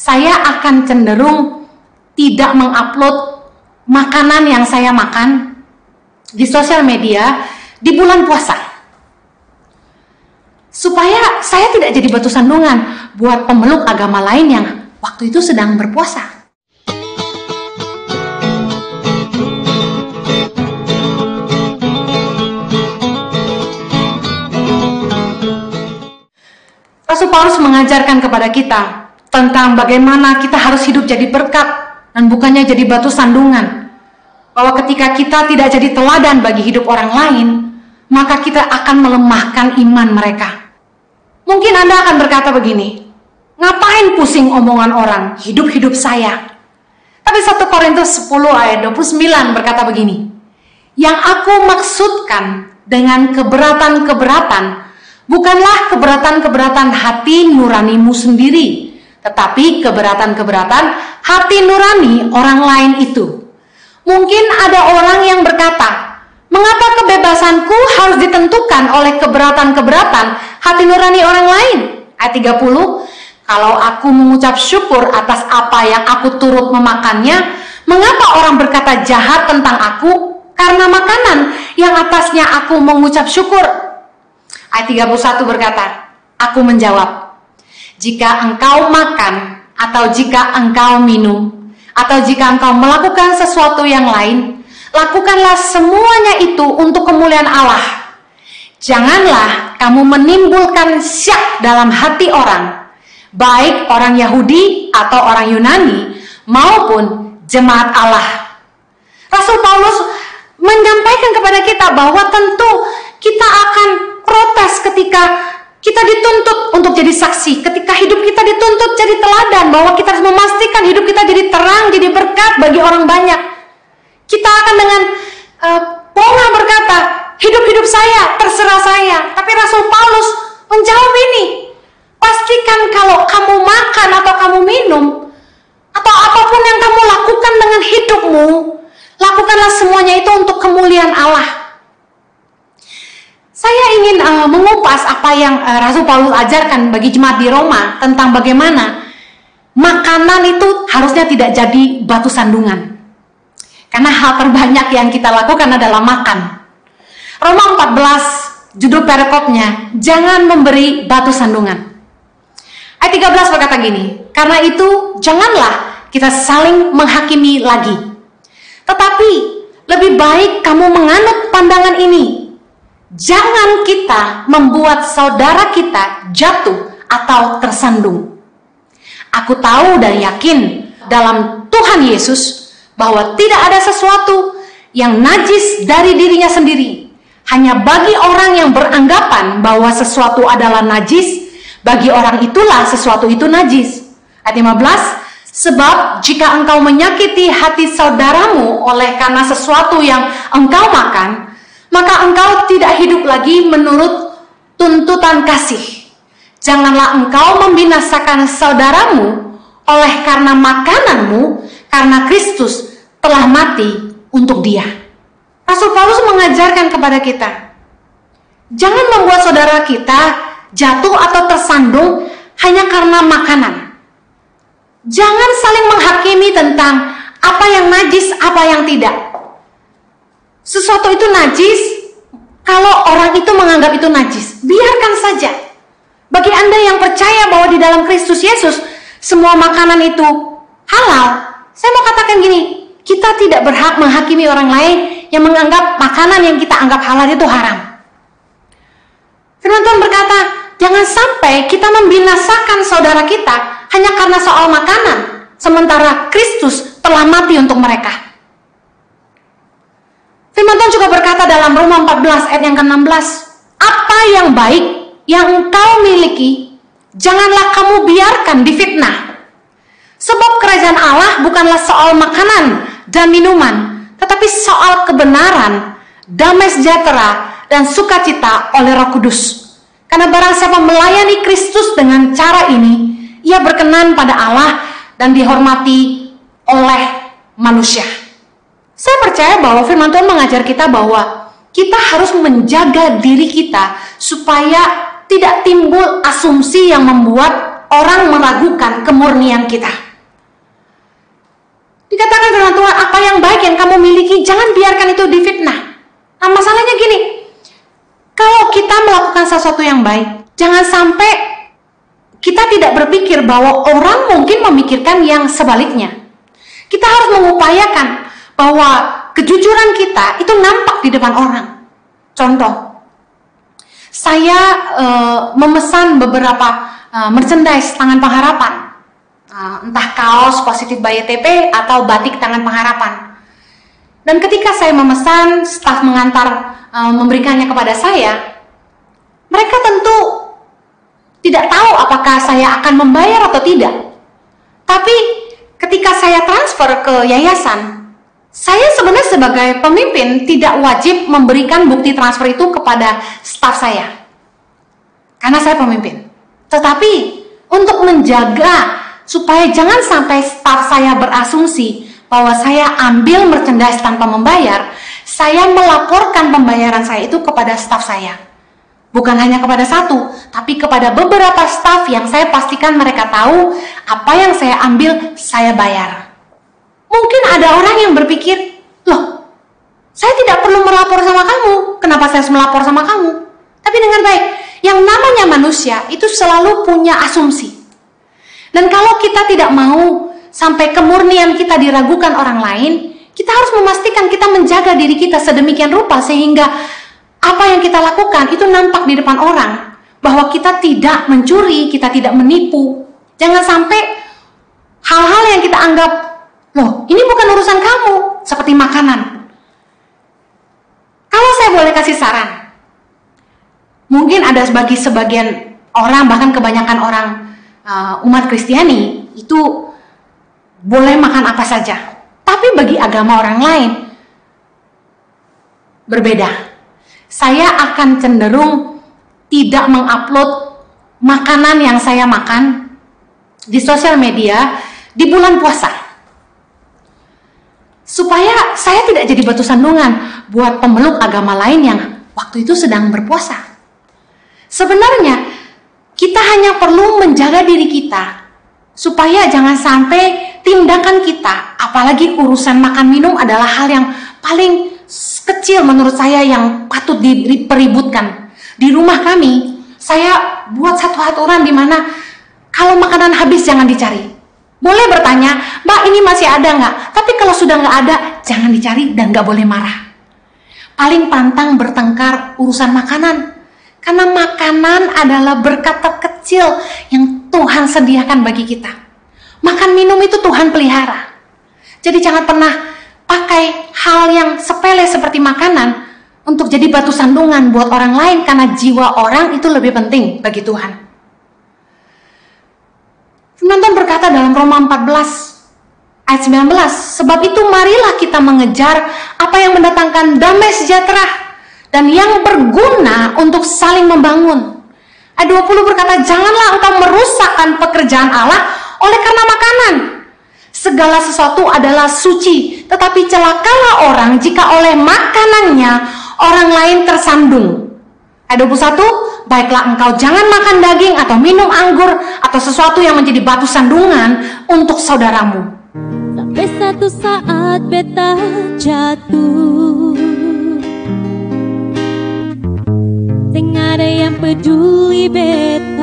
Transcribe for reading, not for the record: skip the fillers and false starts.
saya akan cenderung tidak mengupload makanan yang saya makan di sosial media di bulan puasa, supaya saya tidak jadi batu sandungan buat pemeluk agama lain yang waktu itu sedang berpuasa. Rasul Paulus mengajarkan kepada kita tentang bagaimana kita harus hidup jadi berkat dan bukannya jadi batu sandungan. Bahwa ketika kita tidak jadi teladan bagi hidup orang lain, maka kita akan melemahkan iman mereka. Mungkin Anda akan berkata begini, ngapain pusing omongan orang, hidup-hidup saya. Tapi 1 Korintus 10 ayat 29 berkata begini, yang aku maksudkan dengan keberatan-keberatan bukanlah keberatan-keberatan hati nuranimu sendiri, tetapi keberatan-keberatan hati nurani orang lain itu. Mungkin ada orang yang berkata, mengapa kebebasanku harus ditentukan oleh keberatan-keberatan hati nurani orang lain? Ayat 30, kalau aku mengucap syukur atas apa yang aku turut memakannya, mengapa orang berkata jahat tentang aku karena makanan yang atasnya aku mengucap syukur? Ayat 31 berkata, aku menjawab, jika engkau makan atau jika engkau minum atau jika engkau melakukan sesuatu yang lain, lakukanlah semuanya itu untuk kemuliaan Allah. Janganlah kamu menimbulkan syak dalam hati orang, baik orang Yahudi atau orang Yunani maupun jemaat Allah. Rasul Paulus menyampaikan kepada kita bahwa tentu kita akan protes ketika kita dituntut untuk jadi saksi, ketika hidup kita dituntut jadi teladan, bahwa kita harus memastikan hidup kita jadi terang, jadi berkat bagi orang banyak. Kita akan dengan bongkah berkata, hidup-hidup saya, terserah saya. Tapi Rasul Paulus menjawab ini, pastikan kalau kamu makan atau kamu minum, atau apapun yang kamu lakukan dengan hidupmu, lakukanlah semuanya itu untuk kemuliaan Allah. Saya ingin mengupas apa yang Rasul Paulus ajarkan bagi jemaat di Roma tentang bagaimana makanan itu harusnya tidak jadi batu sandungan. Karena hal terbanyak yang kita lakukan adalah makan. Roma 14, judul perikopnya, jangan memberi batu sandungan. Ayat 13 berkata gini, karena itu janganlah kita saling menghakimi lagi. Tetapi lebih baik kamu menganut pandangan ini. Jangan kita membuat saudara kita jatuh atau tersandung. Aku tahu dan yakin dalam Tuhan Yesus bahwa tidak ada sesuatu yang najis dari dirinya sendiri. Hanya bagi orang yang beranggapan bahwa sesuatu adalah najis, bagi orang itulah sesuatu itu najis. Ayat 15, sebab jika engkau menyakiti hati saudaramu oleh karena sesuatu yang engkau makan, maka engkau tidak hidup lagi menurut tuntutan kasih. Janganlah engkau membinasakan saudaramu oleh karena makananmu, karena Kristus telah mati untuk dia. Rasul Paulus mengajarkan kepada kita, jangan membuat saudara kita jatuh atau tersandung hanya karena makanan. Jangan saling menghakimi tentang apa yang najis, apa yang tidak. Sesuatu itu najis, kalau orang itu menganggap itu najis, biarkan saja. Bagi Anda yang percaya bahwa di dalam Kristus Yesus semua makanan itu halal, saya mau katakan gini, kita tidak berhak menghakimi orang lain yang menganggap makanan yang kita anggap halal itu haram. Firman Tuhan berkata, jangan sampai kita membinasakan saudara kita hanya karena soal makanan, sementara Kristus telah mati untuk mereka. Firman Tuhan juga berkata dalam Roma 14 ayat yang ke-16, apa yang baik yang engkau miliki, janganlah kamu biarkan difitnah. Sebab kerajaan Allah bukanlah soal makanan dan minuman, tetapi soal kebenaran, damai sejahtera, dan sukacita oleh Roh Kudus. Karena barang siapa melayani Kristus dengan cara ini, ia berkenan pada Allah dan dihormati oleh manusia. Saya percaya bahwa firman Tuhan mengajar kita bahwa kita harus menjaga diri kita supaya tidak timbul asumsi yang membuat orang meragukan kemurnian kita. Dikatakan firman Tuhan, apa yang baik yang kamu miliki, jangan biarkan itu difitnah. Nah, masalahnya gini, kalau kita melakukan sesuatu yang baik, jangan sampai kita tidak berpikir bahwa orang mungkin memikirkan yang sebaliknya. Kita harus mengupayakan bahwa kejujuran kita itu nampak di depan orang. Contoh, saya memesan beberapa merchandise Tangan Pengharapan, entah kaos Positif by YTP atau batik Tangan Pengharapan. Dan ketika saya memesan, staf mengantar memberikannya kepada saya, mereka tentu tidak tahu apakah saya akan membayar atau tidak. Tapi ketika saya transfer ke yayasan, saya sebenarnya sebagai pemimpin tidak wajib memberikan bukti transfer itu kepada staf saya, karena saya pemimpin. Tetapi untuk menjaga supaya jangan sampai staf saya berasumsi bahwa saya ambil merchandise tanpa membayar, saya melaporkan pembayaran saya itu kepada staf saya. Bukan hanya kepada satu, tapi kepada beberapa staf yang saya pastikan mereka tahu apa yang saya ambil, saya bayar. Mungkin ada orang yang berpikir, loh, saya tidak perlu melapor sama kamu, kenapa saya harus melapor sama kamu? Tapi dengar baik, yang namanya manusia itu selalu punya asumsi. Dan kalau kita tidak mau sampai kemurnian kita diragukan orang lain, kita harus memastikan kita menjaga diri kita sedemikian rupa sehingga apa yang kita lakukan itu nampak di depan orang, bahwa kita tidak mencuri, kita tidak menipu. Jangan sampai hal-hal yang kita anggap, loh, ini bukan urusan kamu, seperti makanan. Kalau saya boleh kasih saran, mungkin ada bagi sebagian orang, bahkan kebanyakan orang umat Kristiani itu boleh makan apa saja. Tapi bagi agama orang lain berbeda. Saya akan cenderung tidak mengupload makanan yang saya makan di sosial media di bulan puasa, supaya saya tidak jadi batu sandungan buat pemeluk agama lain yang waktu itu sedang berpuasa. Sebenarnya kita hanya perlu menjaga diri kita supaya jangan sampai tindakan kita, apalagi urusan makan minum adalah hal yang paling kecil menurut saya yang patut dipeributkan. Di rumah kami, saya buat satu aturan di mana kalau makanan habis jangan dicari. Boleh bertanya, Mbak ini masih ada nggak? Tapi kalau sudah nggak ada, jangan dicari dan nggak boleh marah. Paling pantang bertengkar urusan makanan. Karena makanan adalah berkat terkecil yang Tuhan sediakan bagi kita. Makan minum itu Tuhan pelihara. Jadi jangan pernah pakai hal yang sepele seperti makanan untuk jadi batu sandungan buat orang lain, karena jiwa orang itu lebih penting bagi Tuhan. Firman Tuhan berkata dalam Roma 14 ayat 19, sebab itu marilah kita mengejar apa yang mendatangkan damai sejahtera dan yang berguna untuk saling membangun. Ayat 20 berkata, janganlah engkau merusakkan pekerjaan Allah oleh karena makanan. Segala sesuatu adalah suci, tetapi celakalah orang jika oleh makanannya orang lain tersandung. Ayat 21, baiklah engkau jangan makan daging atau minum anggur atau sesuatu yang menjadi batu sandungan untuk saudaramu. Sampai satu saat beta jatuh, tengah ada yang peduli beta.